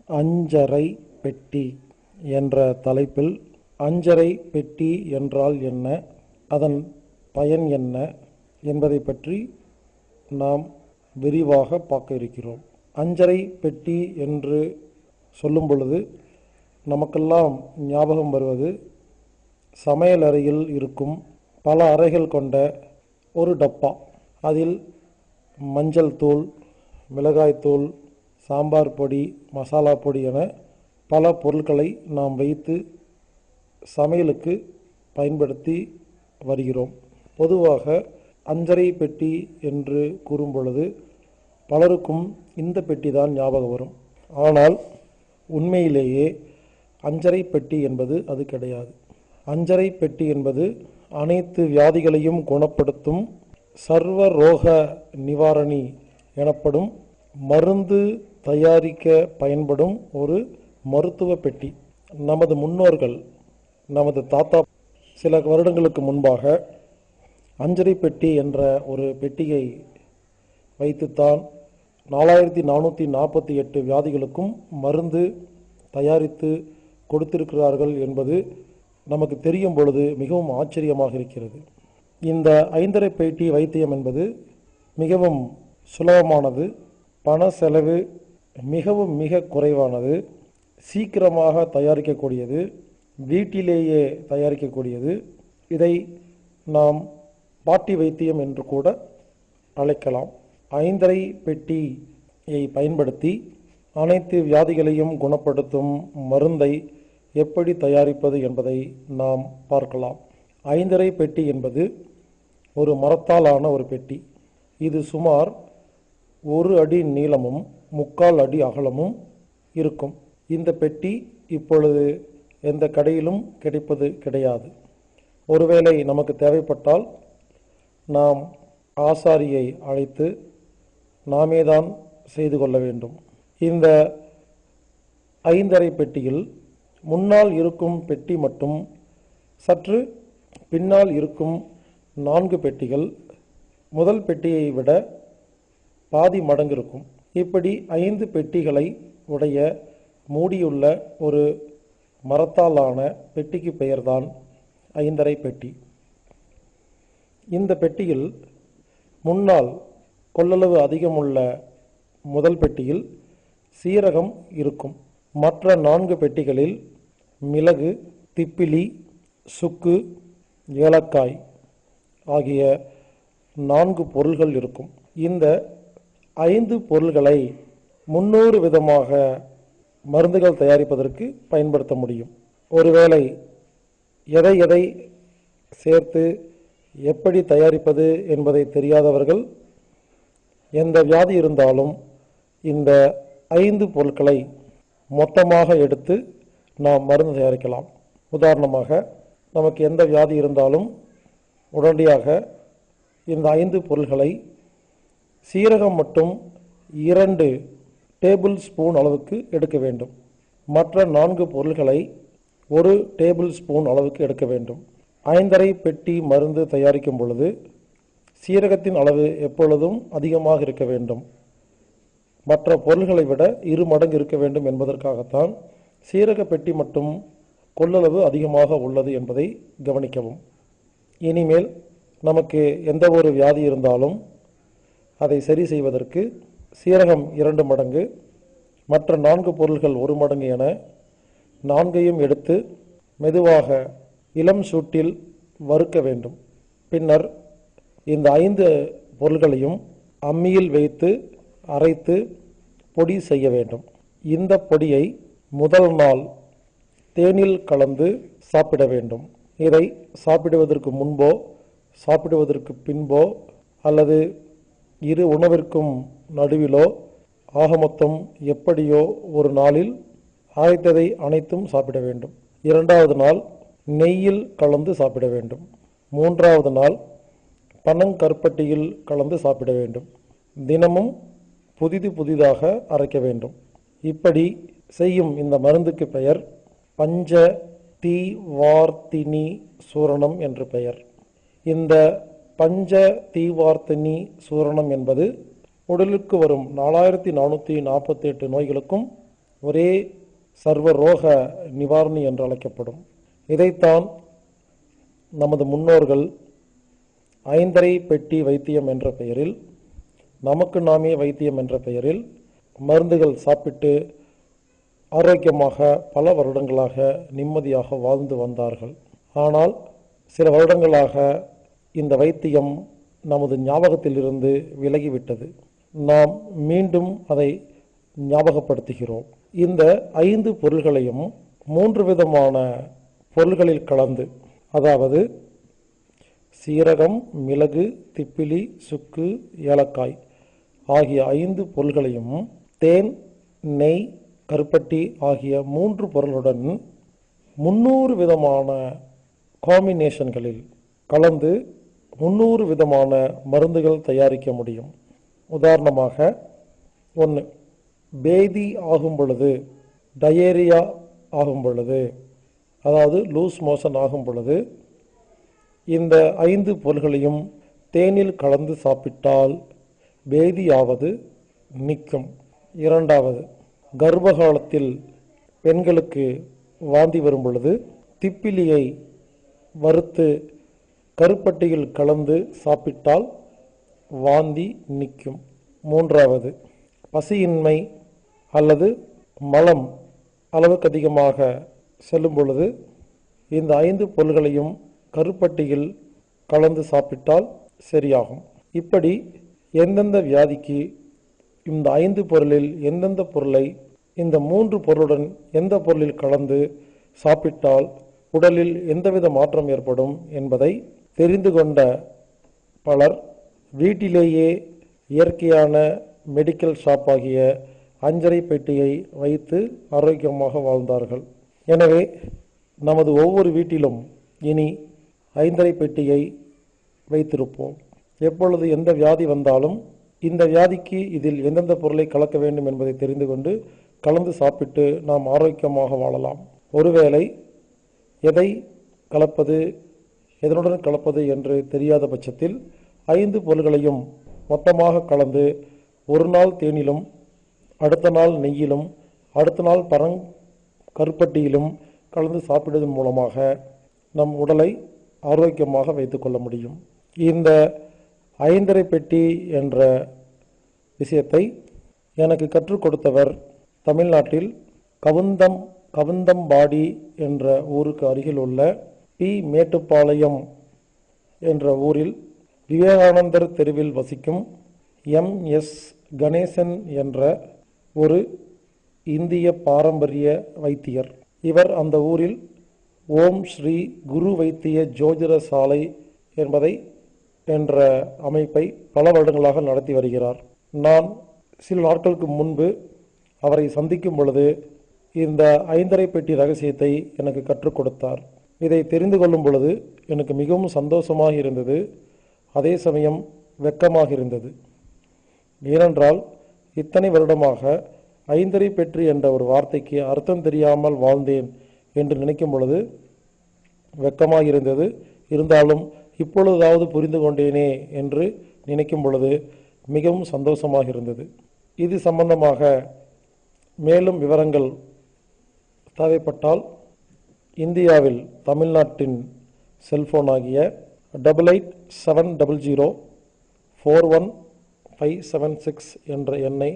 அஞ்சறை பெட்டி என்ற தலைப்பில் அஞ்சறை பெட்டி என்றால் என்ன, அதன் பயன் என்ன என்பதை பற்றி நாம் விரிவாக பார்க்க இருக்கிறோம். அஞ்சறை பெட்டி என்று சொல்லும் பொழுது நமக்கெல்லாம் ஞாபகம் வருவது சமையல் அறையில் இருக்கும் பல அறைகள் கொண்ட ஒரு டப்பா. அதில் மஞ்சள் தூள், மிளகாய்த்தூள், சாம்பார் பொடி, மசாலா பொடி என பல பொருட்களை நாம் வைத்து சமையலுக்கு பயன்படுத்தி வருகிறோம். பொதுவாக அஞ்சறை பெட்டி என்று கூறும் பொழுது பலருக்கும் இந்த பெட்டி தான் ஞாபகம் வரும். ஆனால் உண்மையிலேயே அஞ்சறை பெட்டி என்பது அது கிடையாது. அஞ்சறை பெட்டி என்பது அனைத்து வியாதிகளையும் குணப்படுத்தும் சர்வ ரோக நிவாரணி எனப்படும் மருந்து தயாரிக்க பயன்படும் ஒரு மருத்துவ பெட்டி. நமது முன்னோர்கள், நமது தாத்தா சில வருடங்களுக்கு முன்பாக அஞ்சறை பெட்டி என்ற ஒரு பெட்டியை வைத்துத்தான் 4448 வியாதிகளுக்கும் மருந்து தயாரித்து கொடுத்திருக்கிறார்கள் என்பது நமக்கு தெரியும் பொழுது மிகவும் ஆச்சரியமாக இருக்கிறது. இந்த ஐந்தறை பெட்டி வைத்தியம் என்பது மிகவும் சுலபமானது, பண செலவு மிக குறைவானது, சீக்கிரமாக தயாரிக்கக்கூடியது, வீட்டிலேயே தயாரிக்கக்கூடியது. இதை நாம் பாட்டி வைத்தியம் என்று கூட அழைக்கலாம். ஐந்தறை பெட்டியை பயன்படுத்தி அனைத்து வியாதிகளையும் குணப்படுத்தும் மருந்தை எப்படி தயாரிப்பது என்பதை நாம் பார்க்கலாம். ஐந்தறை பெட்டி என்பது ஒரு மரத்தால் ஆன ஒரு பெட்டி. இது சுமார் 1 அடி நீளமும் 3/4 அடி அகலமும் இருக்கும். இந்த பெட்டி இப்பொழுது எந்த கடையிலும் கிடைப்பது கிடையாது. ஒருவேளை நமக்கு தேவைப்பட்டால் நாம் ஆசாரியை அழைத்து நாமே தான் செய்து கொள்ள வேண்டும். இந்த ஐந்தறை பெட்டியில் முன்னால் இருக்கும் பெட்டி மட்டும் சற்று பின்னால் இருக்கும் 4 பெட்டிகள் முதல் பெட்டியை விட பாதி மடங்கு இருக்கும். இப்படி 5 பெட்டிகளை உடைய மூடியுள்ள ஒரு மரத்தாலான பெட்டிக்கு பெயர்தான் ஐந்தறை பெட்டி. இந்த பெட்டியில் முன்னால் கொள்ளளவு அதிகமுள்ள முதல் பெட்டியில் சீரகம் இருக்கும். மற்ற 4 பெட்டிகளில் மிளகு, திப்பிலி, சுக்கு, ஏலக்காய் ஆகிய 4 பொருள்கள் இருக்கும். இந்த 5 பொருள்களை 300 விதமாக மருந்துகள் தயாரிப்பதற்கு பயன்படுத்த முடியும். ஒருவேளை எதை சேர்த்து எப்படி தயாரிப்பது என்பதை தெரியாதவர்கள் எந்த வியாதி இருந்தாலும் இந்த 5 பொருட்களை மொத்தமாக எடுத்து நாம் மருந்து தயாரிக்கலாம். உதாரணமாக நமக்கு எந்த வியாதி இருந்தாலும் உடனடியாக இந்த 5 பொருள்களை சீரகம் மட்டும் 2 டேபிள் ஸ்பூன் அளவுக்கு எடுக்க வேண்டும். மற்ற 4 பொருள்களை 1 டேபிள் ஸ்பூன் அளவுக்கு எடுக்க வேண்டும். ஐந்தறை பெட்டி மருந்து தயாரிக்கும் பொழுது சீரகத்தின் அளவு எப்பொழுதும் அதிகமாக இருக்க வேண்டும். மற்ற பொருள்களை விட 2 மடங்கு இருக்க வேண்டும் என்பதற்காகத்தான் சீரக பெட்டி மட்டும் கொள்ளளவு அதிகமாக உள்ளது என்பதை கவனிக்கவும். இனிமேல் நமக்கு எந்த ஒரு வியாதி இருந்தாலும் அதை சரி செய்வதற்கு சீரகம் 2 மடங்கு, மற்ற 4 பொருள்கள் 1 மடங்கு என 4ஐயும் எடுத்து மெதுவாக இளம் சூட்டில் வறுக்க வேண்டும். பின்னர் இந்த 5 பொருள்களையும் அம்மியில் வைத்து அரைத்து பொடி செய்ய வேண்டும். இந்த பொடியை முதல் நாள் தேனில் கலந்து சாப்பிட வேண்டும். இதை சாப்பிடுவதற்கு முன்போ சாப்பிடுவதற்கு பின்போ அல்லது 2 உணவிற்கும் நடுவிலோ ஆக மொத்தம் எப்படியோ ஒரு நாளில் அரைத்ததை அனைத்தும் சாப்பிட வேண்டும். 2வது நாள் நெய்யில் கலந்து சாப்பிட வேண்டும். 3வது நாள் பனங்கருப்பட்டியில் கலந்து சாப்பிட வேண்டும். தினமும் புதிதாக அரைக்க வேண்டும். இப்படி செய்யும் இந்த மருந்துக்கு பெயர் பஞ்ச தீவார்த்தினி சூரணம் என்று பெயர். இந்த பஞ்ச தீவார்த்தினி சூரணம் என்பது உடலுக்கு வரும் 4448 நோய்களுக்கும் ஒரே சர்வ ரோக நிவாரணி என்று அழைக்கப்படும். இதைத்தான் நமது முன்னோர்கள் ஐந்தரை பெட்டி வைத்தியம் என்ற பெயரில், நமக்கு நாமே வைத்தியம் என்ற பெயரில் மருந்துகள் சாப்பிட்டு ஆரோக்கியமாக பல வருடங்களாக நிம்மதியாக வாழ்ந்து வந்தார்கள். ஆனால் சில வருடங்களாக இந்த வைத்தியம் நமது ஞாபகத்திலிருந்து விலகிவிட்டது. நாம் மீண்டும் அதை ஞாபகப்படுத்துகிறோம். இந்த 5 பொருள்களையும் 3 விதமான பொருள்களில் கலந்து, அதாவது சீரகம், மிளகு, திப்பிலி, சுக்கு, ஏலக்காய் ஆகிய 5 பொருள்களையும் தேன், நெய், கருப்பட்டி ஆகிய 3 பொருளுடன் 300 விதமான காம்பினேஷன்களில் கலந்து 300 விதமான மருந்துகள் தயாரிக்க முடியும். உதாரணமாக, 1. பேதி ஆகும் பொழுது, டயேரியா ஆகும் பொழுது, அதாவது லூஸ் மோஷன் ஆகும் பொழுது இந்த 5 பொருள்களையும் தேனில் கலந்து சாப்பிட்டால் பேதியாவது நிற்கும். 2. கர்ப்பகாலத்தில் பெண்களுக்கு வாந்தி வரும் பொழுது திப்பிலியை வறுத்து கருப்பட்டியில் கலந்து சாப்பிட்டால் வாந்தி நிற்கும். 3. பசியின்மை அல்லது மலம் அளவுக்கு அதிகமாக செல்லும் பொழுது இந்த 5 பொருள்களையும் கருப்பட்டியில் கலந்து சாப்பிட்டால் சரியாகும். இப்படி எந்தெந்த வியாதிக்கு இந்த 5 பொருளில் எந்தெந்த பொருளை இந்த 3 பொருளுடன் எந்த பொருளில் கலந்து சாப்பிட்டால் உடலில் எந்தவித மாற்றம் ஏற்படும் என்பதை தெரிந்து கொண்ட பலர் வீட்டிலேயே இயற்கையான மெடிக்கல் ஷாப் ஆகிய அஞ்சரை பெட்டியை வைத்து ஆரோக்கியமாக வாழ்ந்தார்கள். எனவே நமது ஒவ்வொரு வீட்டிலும் இனி 5 பெட்டியை வைத்திருப்போம். எப்பொழுது எந்த வியாதி வந்தாலும் இந்த வியாதிக்கு இதில் எந்தெந்த பொருளை கலக்க வேண்டும் என்பதை தெரிந்து கொண்டு கலந்து சாப்பிட்டு நாம் ஆரோக்கியமாக வாழலாம். ஒருவேளை எதை கலப்பது, எதனுடன் கலப்பது என்று தெரியாத பட்சத்தில் 5 பொருள்களையும் மொத்தமாக கலந்து ஒரு நாள் தேனிலும், அடுத்த நாள் நெய்யிலும், அடுத்த நாள் கருப்பட்டியிலும் கலந்து சாப்பிடுவதன் மூலமாக நம் உடலை ஆரோக்கியமாக வைத்துக்கொள்ள முடியும். இந்த 5 பெட்டி என்ற விஷயத்தை எனக்கு கற்றுக் கொடுத்தவர் தமிழ்நாட்டில் கவுந்தம்பாடி என்ற ஊருக்கு அருகில் உள்ள பி. மேட்டுப்பாளையம் என்ற ஊரில் விவேகானந்தர் தெருவில் வசிக்கும் M.S. கணேசன் என்ற ஒரு இந்திய பாரம்பரிய வைத்தியர். இவர் அந்த ஊரில் ஓம் ஸ்ரீ குரு வைத்திய ஜோதிட சாலை என்ற அமைப்பை பல வருடங்களாக நடத்தி வருகிறார். நான் சில நாட்களுக்கு முன்பு அவரை சந்திக்கும் பொழுது இந்த 5 பெட்டி ரகசியத்தை எனக்கு கற்றுக் கொடுத்தார். இதை தெரிந்து கொள்ளும் பொழுது எனக்கு மிகவும் சந்தோஷமாக இருந்தது, அதே சமயம் வெட்கமாக இருந்தது. ஏனென்றால் இத்தனை வருடமாக 5 பெட்டி என்ற ஒரு வார்த்தைக்கு அர்த்தம் தெரியாமல் வாழ்ந்தேன் என்று நினைக்கும் பொழுது வெட்கமாக இருந்தது. இருந்தாலும் இப்பொழுதாவது புரிந்து கொண்டேனே என்று நினைக்கும் பொழுது மிகவும் சந்தோஷமாக இருந்தது. இது சம்பந்தமாக மேலும் விவரங்கள் தேவைப்பட்டால் இந்தியாவில் தமிழ்நாட்டின் செல்போன் ஆகிய 8870041576 என்ற எண்ணை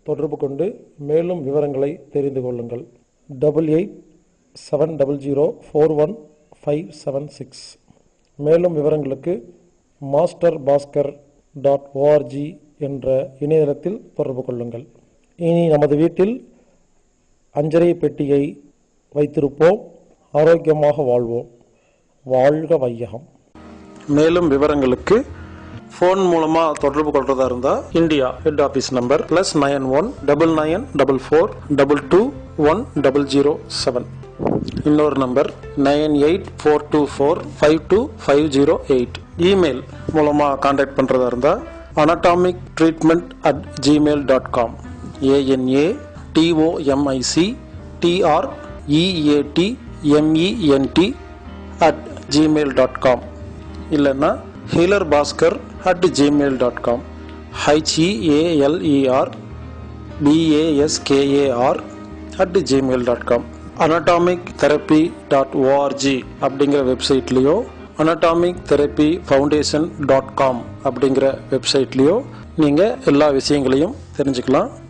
தொடர்பு கொண்டு மேலும் விவரங்களை தெரிந்து கொள்ளுங்கள். 8870041576. மேலும் விவரங்களுக்கு masterbaskar.org என்ற இணையதளத்தில் தொடர்பு கொள்ளுங்கள். இனி நமது வீட்டில் 5 பெட்டியை வைத்திருப்போம், ஆரோக்கியமாக வாழ்வோம். வாழ்க வையகம். மேலும் விவரங்களுக்கு ஃபோன் மூலமாக தொடர்பு கொள்றதா இருந்தால் இந்தியா ஹெட் ஆஃபீஸ் நம்பர் +9199222107. இன்னொரு நம்பர் 9842452508. இமெயில் மூலமாக கான்டாக்ட் பண்ணுறதா இருந்தால் anatomictreatment@gmail.com. ANATOMICTREATMENT@gmail.com. இல்லைன்னா healerbhaskar@gmail.com. HEALERBASKAR anatomic-therapy.gmail.com anatomictherapy.org அப்படிங்கிற வெப்சைட்லேயோ anatomictherapyfoundation.com அப்படிங்கிற வெப்சைட்லேயோ நீங்கள் எல்லா விஷயங்களையும் தெரிஞ்சுக்கலாம்.